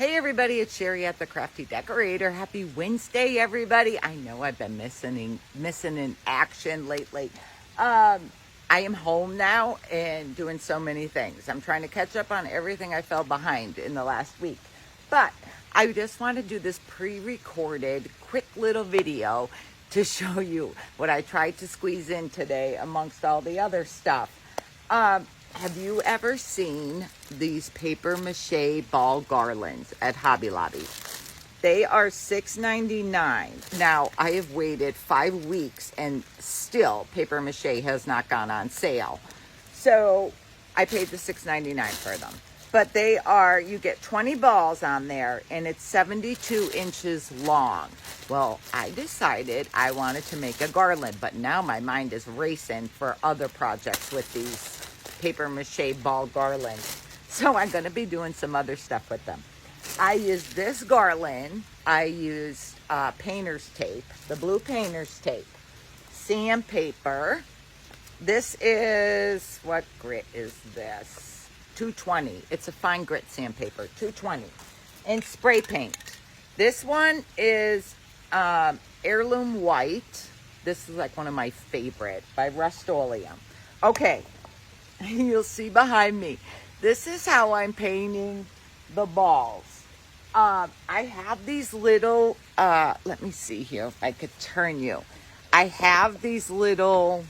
Hey everybody, it's Sherry at the Crafty Decorator. Happy Wednesday, everybody. I know I've been missing in action lately. I am home now and doing so many things. I'm trying to catch up on everything I fell behind in the last week. But I just want to do this pre-recorded quick little video to show you what I tried to squeeze in today amongst all the other stuff. Have you ever seen these paper mache ball garlands at Hobby Lobby? They are $6.99. Now, I have waited 5 weeks and still paper mache has not gone on sale. So I paid the $6.99 for them. But they are, you get 20 balls on there and it's 72 inches long. Well, I decided I wanted to make a garland, but now my mind is racing for other projects with these paper mache ball garlands. So I'm going to be doing some other stuff with them. I used this garland. I used painter's tape, the blue painter's tape, sandpaper. This is, what grit is this? 220. It's a fine grit sandpaper, 220. And spray paint. This one is heirloom white. This is like one of my favorite by Rust-Oleum. Okay. You'll see behind me. This is how I'm painting the balls. I have these little, let me see here if I could turn you. I have these little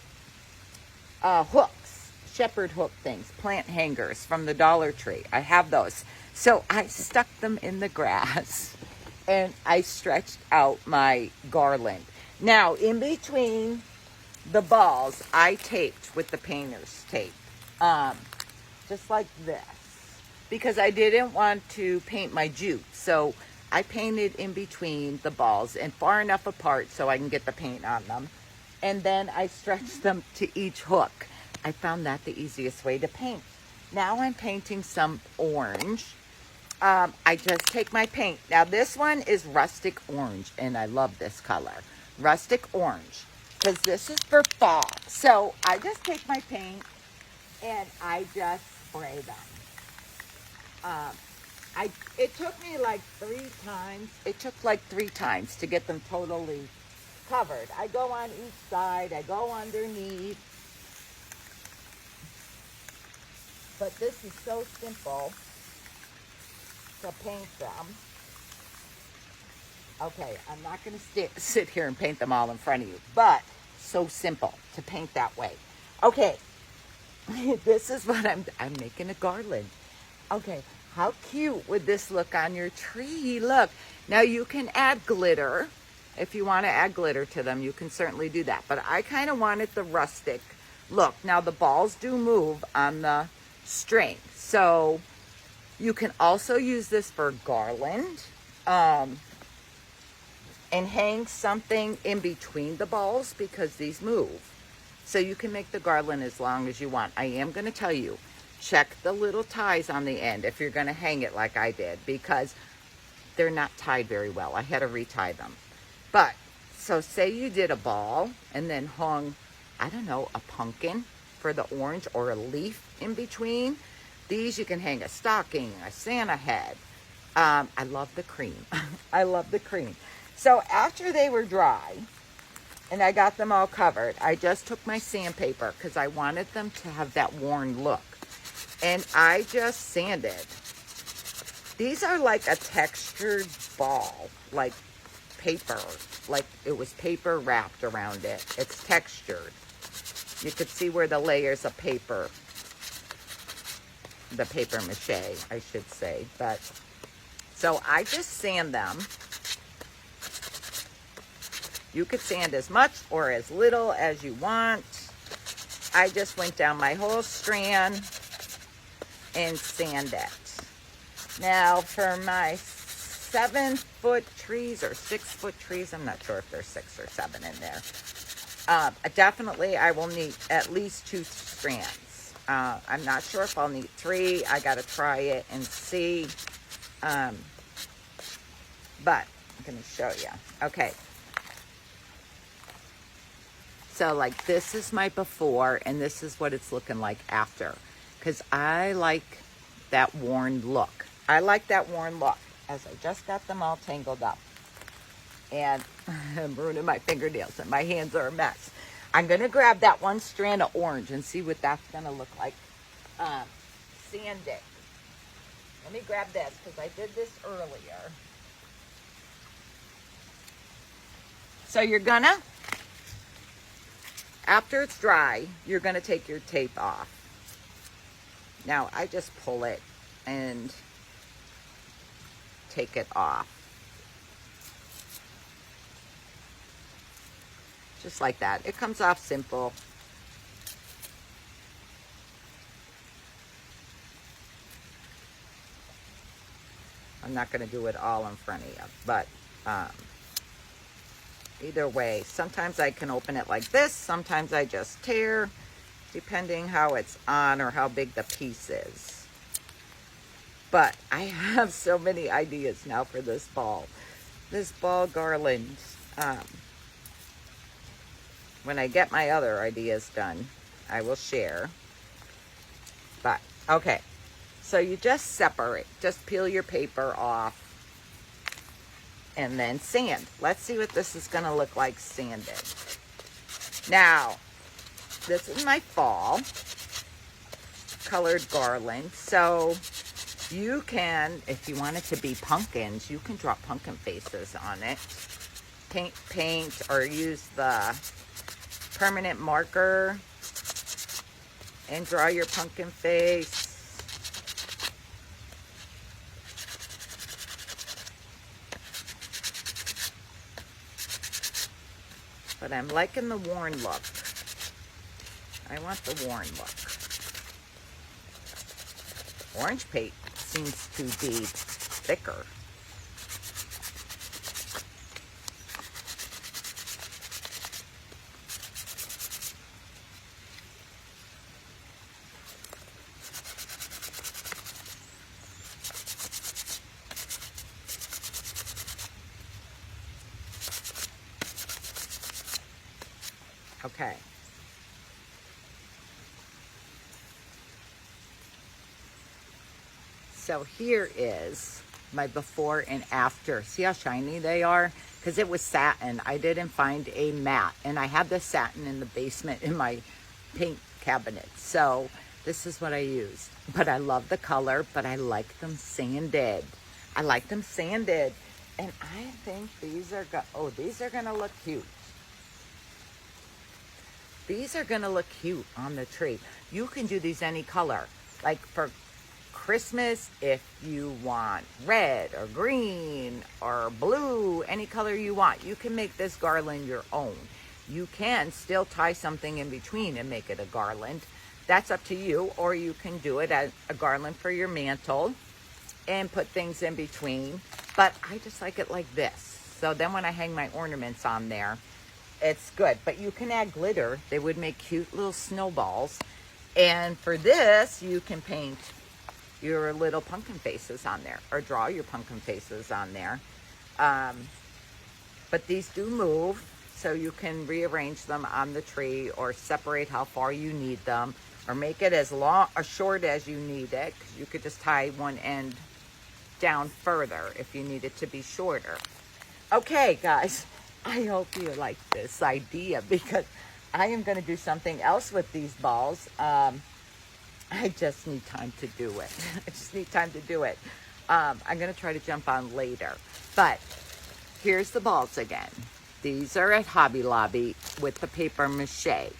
hooks, shepherd hook things, plant hangers from the Dollar Tree. I have those. So I stuck them in the grass and I stretched out my garland. Now, in between the balls, I taped with the painter's tape. Just like this, because I didn't want to paint my jute. So I painted in between the balls and far enough apart so I can get the paint on them. And then I stretched them to each hook. I found that the easiest way to paint. Now I'm painting some orange. I just take my paint. Now this one is rustic orange and I love this color. Rustic orange, because this is for fall. So I just take my paint and I just spray them. It took me like 3 times. It took like 3 times to get them totally covered. I go on each side. I go underneath. But this is so simple to paint them. Okay, I'm not going to sit here and paint them all in front of you, but so simple to paint that way. Okay. This is what I'm making a garland. Okay, how cute would this look on your tree? Look, now you can add glitter. If you want to add glitter to them, you can certainly do that. But I kind of wanted the rustic look. Now the balls do move on the string. So you can also use this for garland. And hang something in between the balls because these move. So you can make the garland as long as you want. I am going to tell you, check the little ties on the end if you're going to hang it like I did, because they're not tied very well. I had to retie them. But, so say you did a ball and then hung, I don't know, a pumpkin for the orange or a leaf in between. These you can hang a stocking, a Santa head. I love the cream. I love the cream. So after they were dry, and I got them all covered, I just took my sandpaper because I wanted them to have that worn look. And I just sanded. These are like a textured ball, like paper, like it was paper wrapped around it. It's textured. You could see where the layers of paper, the paper mache, I should say. But so I just sand them. You could sand as much or as little as you want. I just went down my whole strand and sand it. Now for my 7-foot trees or 6-foot trees, I'm not sure if there's 6 or 7 in there. Definitely I will need at least 2 strands. I'm not sure if I'll need 3. I got to try it and see. But I'm going to show you. Okay. So like this is my before and this is what it's looking like after. Because I like that worn look. I like that worn look. as I just got them all tangled up. And I'm ruining my fingernails and my hands are a mess. I'm going to grab that one strand of orange and see what that's going to look like. Sanding. Let me grab this because I did this earlier. So you're gonna, after it's dry, you're gonna take your tape off. Now I just pull it and take it off. Just like that. It comes off simple. I'm not going to do it all in front of you, but either way, sometimes I can open it like this. Sometimes I just tear, depending how it's on or how big the piece is. But I have so many ideas now for this ball. This ball garland. When I get my other ideas done, I will share. But, okay. So you just separate. Just peel your paper off. And then sand. Let's see what this is going to look like sanded. Now, this is my fall colored garland. So you can, if you want it to be pumpkins, you can draw pumpkin faces on it. Paint or use the permanent marker and draw your pumpkin face. But I'm liking the worn look. I want the worn look. Orange paint seems to be thicker. Okay. So here is my before and after. See how shiny they are? Because it was satin. I didn't find a matte. And I have the satin in the basement in my paint cabinet. So this is what I used. But I love the color, but I like them sanded. I like them sanded. And I think these are these are going to look cute. These are going to look cute on the tree. You can do these any color. Like for Christmas, if you want red or green or blue, any color you want, you can make this garland your own. You can still tie something in between and make it a garland. That's up to you. Or you can do it as a garland for your mantle and put things in between. But I just like it like this. So then when I hang my ornaments on there, it's good. But you can add glitter. They would make cute little snowballs. And for this, you can paint your little pumpkin faces on there or draw your pumpkin faces on there. But these do move, so you can rearrange them on the tree or separate how far you need them or make it as long or short as you need it. You could just tie one end down further if you need it to be shorter. Okay, guys. I hope you like this idea because I am going to do something else with these balls. I just need time to do it. I just need time to do it. I'm going to try to jump on later. But here's the balls again. These are at Hobby Lobby with the paper mache.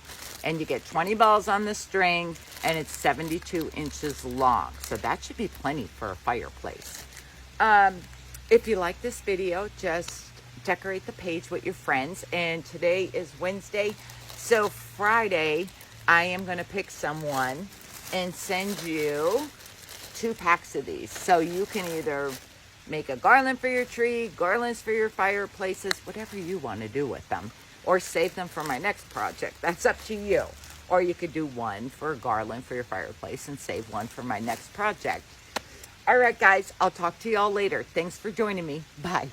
And you get 20 balls on the string and it's 72 inches long. So that should be plenty for a fireplace. If you like this video, just decorate the page with your friends. And today is Wednesday, so Friday I am going to pick someone and send you 2 packs of these, so you can either make a garland for your tree, garlands for your fireplaces, whatever you want to do with them, or save them for my next project. That's up to you. Or you could do one for a garland for your fireplace and save one for my next project. All right, guys, I'll talk to you all later. Thanks for joining me. Bye.